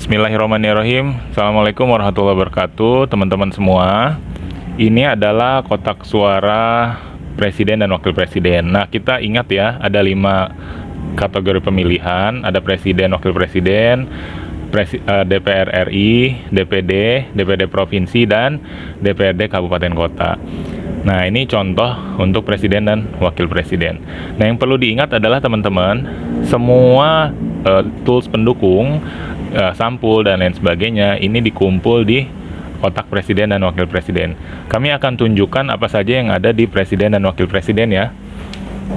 Bismillahirrahmanirrahim. Assalamualaikum warahmatullahi wabarakatuh, teman-teman semua. Ini adalah kotak suara presiden dan wakil presiden. Nah, kita ingat ya, ada 5 kategori pemilihan. Ada presiden, wakil presiden, DPR RI, DPD, DPD provinsi, dan DPRD kabupaten kota. Nah, ini contoh untuk presiden dan wakil presiden. Nah, yang perlu diingat adalah teman-teman, semua tools pendukung, sampul dan lain sebagainya ini dikumpul di kotak presiden dan wakil presiden. Kami akan tunjukkan apa saja yang ada di presiden dan wakil presiden ya.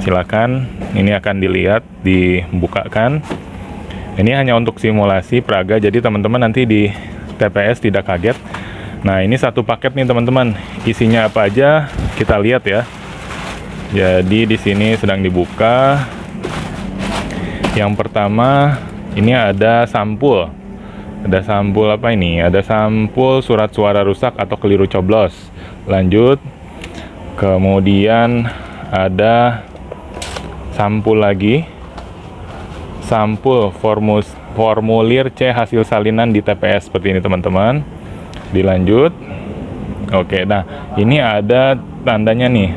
Silakan, ini akan dilihat, dibukakan. Ini hanya untuk simulasi praga, jadi teman-teman nanti di TPS tidak kaget. Nah, ini satu paket nih teman-teman. Isinya apa aja kita lihat ya. Jadi di sini sedang dibuka. Yang pertama, ini ada sampul. Ada sampul apa ini? Ada sampul surat suara rusak atau keliru coblos. Lanjut. Kemudian ada sampul lagi. Sampul formulir C hasil salinan di TPS seperti ini teman-teman. Dilanjut. Oke, nah ini ada tandanya nih,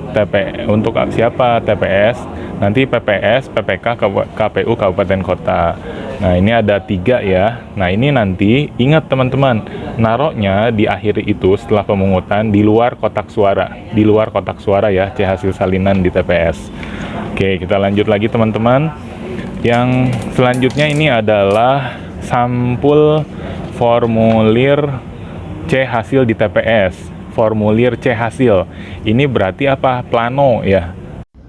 untuk siapa TPS, nanti PPS, PPK, KPU Kabupaten Kota. Nah, ini ada 3 ya. Nah, ini nanti ingat teman-teman, naroknya di akhir itu setelah pemungutan di luar kotak suara ya, C hasil salinan di TPS. Oke, kita lanjut lagi teman-teman. Yang selanjutnya ini adalah sampul formulir C hasil di TPS. Formulir C hasil. Ini berarti apa? Plano ya.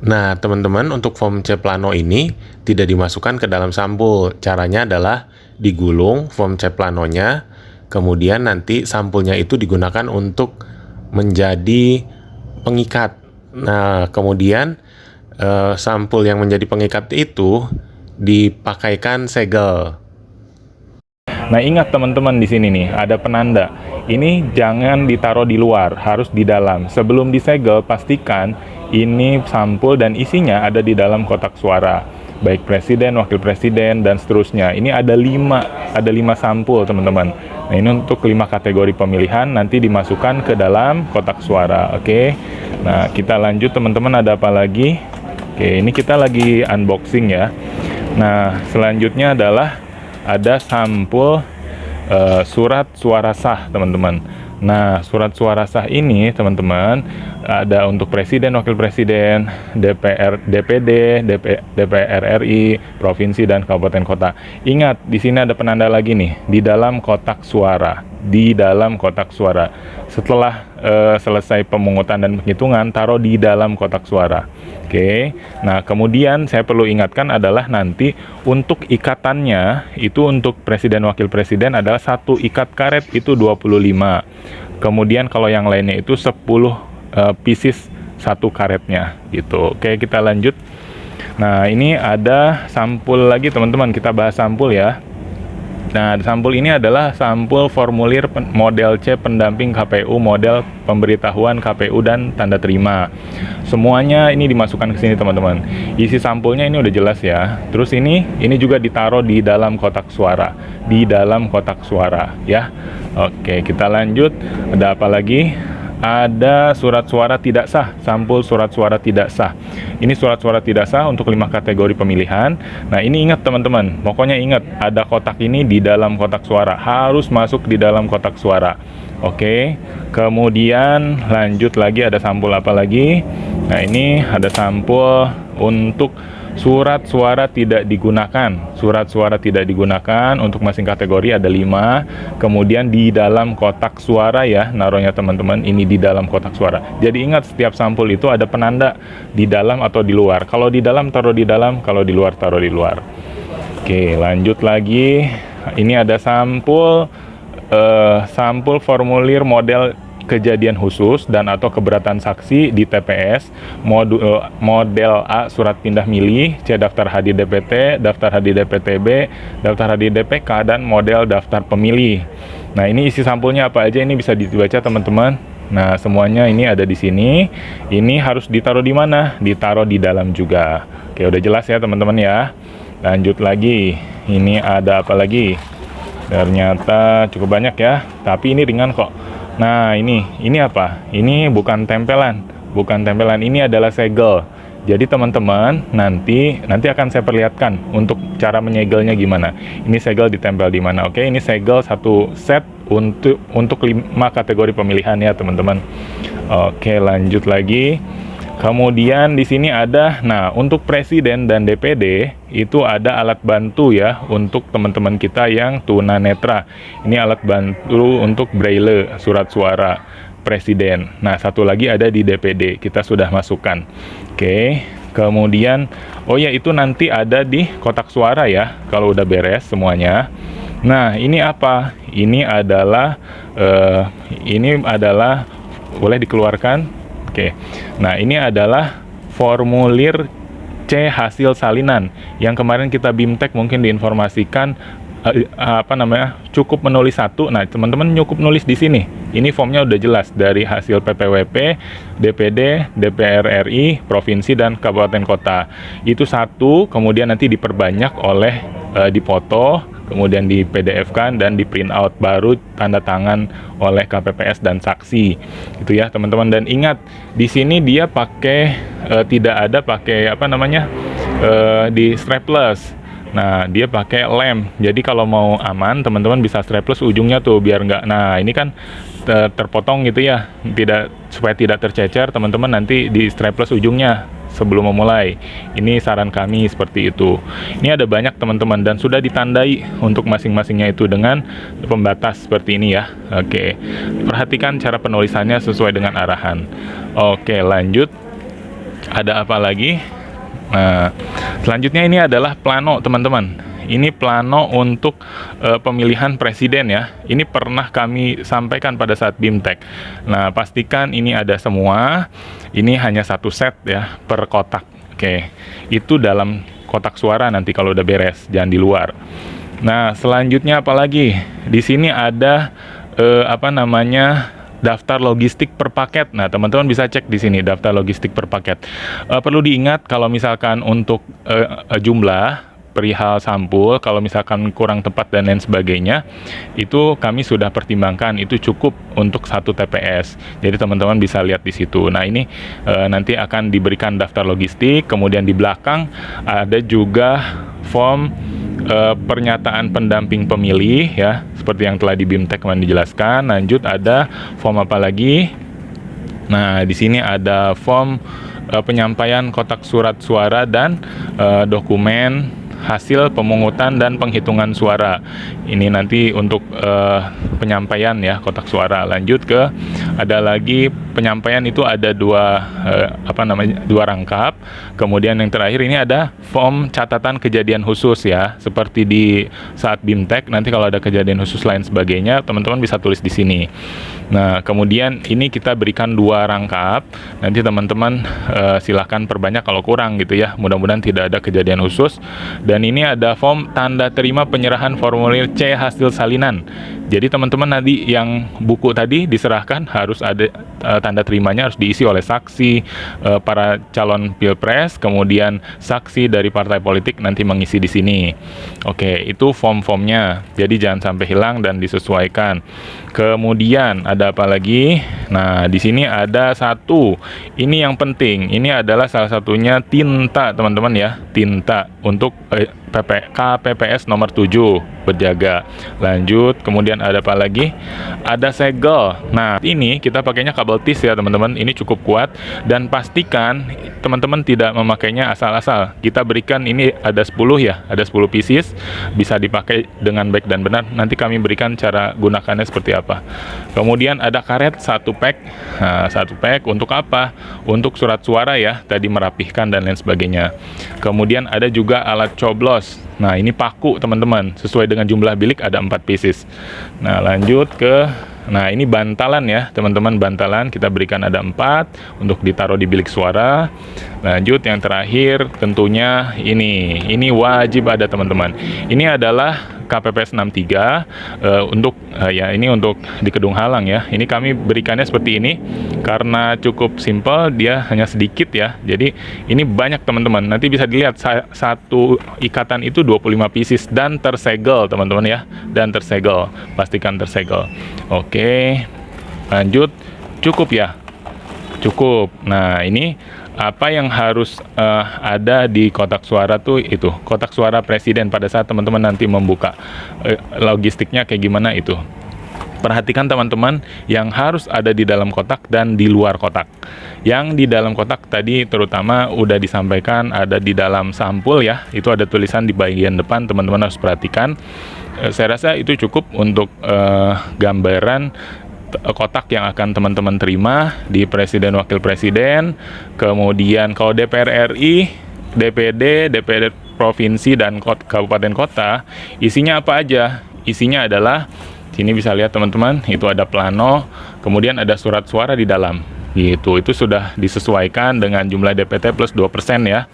Nah, teman-teman, untuk form C plano ini tidak dimasukkan ke dalam sampul. Caranya adalah digulung form C planonya, kemudian nanti sampulnya itu digunakan untuk menjadi pengikat. Nah, kemudian sampul yang menjadi pengikat itu dipakaikan segel. Nah, ingat teman-teman, di sini nih ada penanda. Ini jangan ditaruh di luar, harus di dalam. Sebelum disegel, pastikan ini sampul dan isinya ada di dalam kotak suara. Baik presiden, wakil presiden, dan seterusnya. Ini ada 5 sampul, teman-teman. Nah, ini untuk 5 kategori pemilihan, nanti dimasukkan ke dalam kotak suara. Oke. Nah, kita lanjut teman-teman, ada apa lagi? Oke, ini kita lagi unboxing ya. Nah, selanjutnya adalah ada sampul surat suara sah, teman-teman. Nah, surat suara sah ini, teman-teman, ada untuk presiden, wakil presiden, DPD, DPR RI, provinsi, dan kabupaten kota. Ingat, di sini ada penanda lagi nih, di dalam kotak suara. Di dalam kotak suara. Setelah selesai pemungutan dan penghitungan, taruh di dalam kotak suara. Oke. Nah, kemudian saya perlu ingatkan adalah nanti untuk ikatannya itu untuk presiden wakil presiden adalah 1 ikat karet itu 25. Kemudian kalau yang lainnya itu 10 pieces 1 karetnya gitu. Oke, kita lanjut. Nah, ini ada sampul lagi teman-teman, kita bahas sampul ya. Nah, sampul ini adalah sampul formulir model C pendamping KPU, model pemberitahuan KPU dan tanda terima. Semuanya ini dimasukkan ke sini teman-teman. Isi sampulnya ini udah jelas ya. Terus ini juga ditaruh di dalam kotak suara, di dalam kotak suara ya. Oke, kita lanjut. Ada apa lagi? Ada surat suara tidak sah, sampul surat suara tidak sah. Ini surat suara tidak sah untuk 5 kategori pemilihan. Nah, ini ingat teman-teman, pokoknya ingat ada kotak ini di dalam kotak suara, harus masuk di dalam kotak suara. Oke, kemudian lanjut lagi, ada sampul apa lagi? Nah, ini ada sampul untuk surat suara tidak digunakan. Surat suara tidak digunakan untuk masing kategori ada 5. Kemudian di dalam kotak suara ya, naruhnya teman-teman, ini di dalam kotak suara. Jadi ingat, setiap sampul itu ada penanda di dalam atau di luar. Kalau di dalam taruh di dalam, kalau di luar taruh di luar. Oke, lanjut lagi. Ini ada sampul formulir model kejadian khusus dan atau keberatan saksi di TPS, model A surat pindah milih, C daftar hadir DPT, daftar hadir DPTB, daftar hadir DPK, dan model daftar pemilih. Nah, ini isi sampulnya apa aja, ini bisa dibaca teman-teman. Nah, semuanya ini ada di sini. Ini harus ditaruh di mana? Ditaruh di dalam juga. Oke, udah jelas ya teman-teman ya. Lanjut lagi. Ini ada apa lagi? Ternyata cukup banyak ya, tapi ini ringan kok. Nah, ini apa? Ini bukan tempelan, ini adalah segel. Jadi teman-teman nanti akan saya perlihatkan untuk cara menyegelnya gimana. Ini segel ditempel di mana? Oke, ini segel satu set untuk 5 kategori pemilihan ya teman-teman. Oke, lanjut lagi. Kemudian di sini ada, nah untuk presiden dan DPD itu ada alat bantu ya untuk teman-teman kita yang tunanetra. Ini alat bantu untuk braille surat suara presiden. Nah, satu lagi ada di DPD, kita sudah masukkan. Oke, kemudian oh ya itu nanti ada di kotak suara ya kalau udah beres semuanya. Nah, ini apa? Ini adalah boleh dikeluarkan. Oke, nah ini adalah formulir C hasil salinan yang kemarin kita BIMTEK mungkin diinformasikan cukup menulis satu. Nah teman-teman cukup nulis di sini. Ini formnya udah jelas dari hasil PPWP, DPD, DPR RI, provinsi dan kabupaten kota. Itu satu, kemudian nanti diperbanyak oleh dipoto, kemudian di PDF-kan dan di print out, baru tanda tangan oleh KPPS dan saksi. Itu ya teman-teman. Dan ingat di sini dia tidak ada pakai di strapless. Nah, dia pakai lem. Jadi kalau mau aman, teman-teman bisa strapless ujungnya tuh biar nggak. Nah, ini kan terpotong gitu ya. Supaya tidak tercecer, teman-teman nanti di strapless ujungnya sebelum memulai. Ini saran kami seperti itu. Ini ada banyak teman-teman dan sudah ditandai untuk masing-masingnya itu dengan pembatas seperti ini ya. Oke. Perhatikan cara penulisannya sesuai dengan arahan. Oke, lanjut. Ada apa lagi? Nah, selanjutnya ini adalah plano teman-teman. Ini plano untuk pemilihan presiden ya. Ini pernah kami sampaikan pada saat BIMTEK. Nah, pastikan ini ada semua. Ini hanya satu set ya per kotak. Oke, itu dalam kotak suara nanti kalau udah beres, jangan di luar. Nah, selanjutnya apa lagi? Di sini ada daftar logistik per paket. Nah, teman-teman bisa cek di sini daftar logistik per paket. Perlu diingat kalau misalkan untuk jumlah perihal sampul, kalau misalkan kurang tepat dan lain sebagainya, itu kami sudah pertimbangkan, itu cukup untuk 1 TPS. Jadi teman-teman bisa lihat di situ. Nah, ini nanti akan diberikan daftar logistik, kemudian di belakang ada juga form pernyataan pendamping pemilih ya, seperti yang telah di BIMTEK kemarin dijelaskan. Lanjut ada form apa lagi? Nah, di sini ada form penyampaian kotak surat suara dan dokumen hasil pemungutan dan penghitungan suara. Ini nanti untuk penyampaian ya kotak suara. Lanjut ke ada lagi penyampaian, itu ada dua rangkap. Kemudian yang terakhir ini ada form catatan kejadian khusus ya, seperti di saat BIMTEK. Nanti kalau ada kejadian khusus lain sebagainya, teman-teman bisa tulis di sini. Nah, kemudian ini kita berikan 2 rangkap. Nanti teman-teman silahkan perbanyak kalau kurang gitu ya. Mudah-mudahan tidak ada kejadian khusus. Dan ini ada form tanda terima penyerahan formulir C hasil salinan. Jadi teman-teman nanti yang buku tadi diserahkan harus ada tanda terimanya, harus diisi oleh saksi para calon pilpres, kemudian saksi dari partai politik nanti mengisi di sini. Oke, itu form-formnya. Jadi jangan sampai hilang dan disesuaikan. Kemudian ada apa lagi? Nah, di sini ada satu. Ini yang penting. Ini adalah salah satunya tinta, teman-teman ya. Tinta untuk KPPS nomor 7 berjaga. Lanjut, kemudian ada apa lagi? Ada segel. Nah, ini kita pakainya kabel tis ya teman-teman. Ini cukup kuat dan pastikan teman-teman tidak memakainya asal-asal. Kita berikan ini ada 10 ya, ada 10 pieces, bisa dipakai dengan baik dan benar. Nanti kami berikan cara gunakannya seperti apa. Kemudian ada karet 1 pack. Nah, 1 pack untuk apa? Untuk surat suara ya, tadi merapihkan dan lain sebagainya. Kemudian ada juga alat coblos. Nah, ini paku teman-teman, sesuai dengan jumlah bilik ada 4 pieces. Nah, lanjut ke, nah ini bantalan ya teman-teman, bantalan kita berikan ada 4 untuk ditaruh di bilik suara. Lanjut yang terakhir tentunya ini wajib ada teman-teman. Ini adalah KPPS 63 untuk ya ini untuk di Kedung Halang ya. Ini kami berikannya seperti ini karena cukup simple, dia hanya sedikit ya. Jadi ini banyak teman-teman. Nanti bisa dilihat satu ikatan itu 25 pieces dan tersegel teman-teman ya. Dan tersegel, pastikan tersegel. Oke, lanjut. Cukup ya? Cukup. Nah, ini apa yang harus ada di kotak suara tuh itu kotak suara presiden pada saat teman-teman nanti membuka logistiknya kayak gimana itu. Perhatikan teman-teman yang harus ada di dalam kotak dan di luar kotak. Yang di dalam kotak tadi terutama udah disampaikan ada di dalam sampul ya, itu ada tulisan di bagian depan, teman-teman harus perhatikan. Saya rasa itu cukup untuk gambaran kotak yang akan teman-teman terima di Presiden Wakil Presiden. Kemudian kalau DPR RI, DPD, DPD Provinsi dan Kabupaten Kota, isinya apa aja? Isinya adalah, sini bisa lihat teman-teman, itu ada plano, kemudian ada surat suara di dalam. Gitu, itu sudah disesuaikan dengan jumlah DPT plus 2% ya.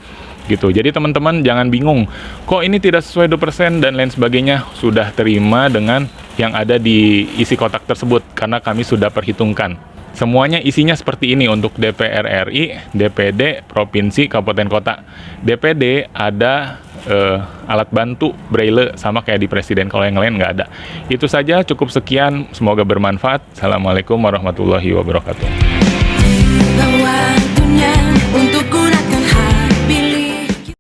Gitu. Jadi teman-teman jangan bingung, kok ini tidak sesuai 2% dan lain sebagainya. Sudah terima dengan yang ada di isi kotak tersebut karena kami sudah perhitungkan. Semuanya isinya seperti ini untuk DPR RI, DPD, Provinsi, Kabupaten Kota. DPD ada alat bantu braille sama kayak di Presiden, kalau yang lain nggak ada. Itu saja, cukup sekian, semoga bermanfaat. Assalamualaikum warahmatullahi wabarakatuh. Waktunya untuk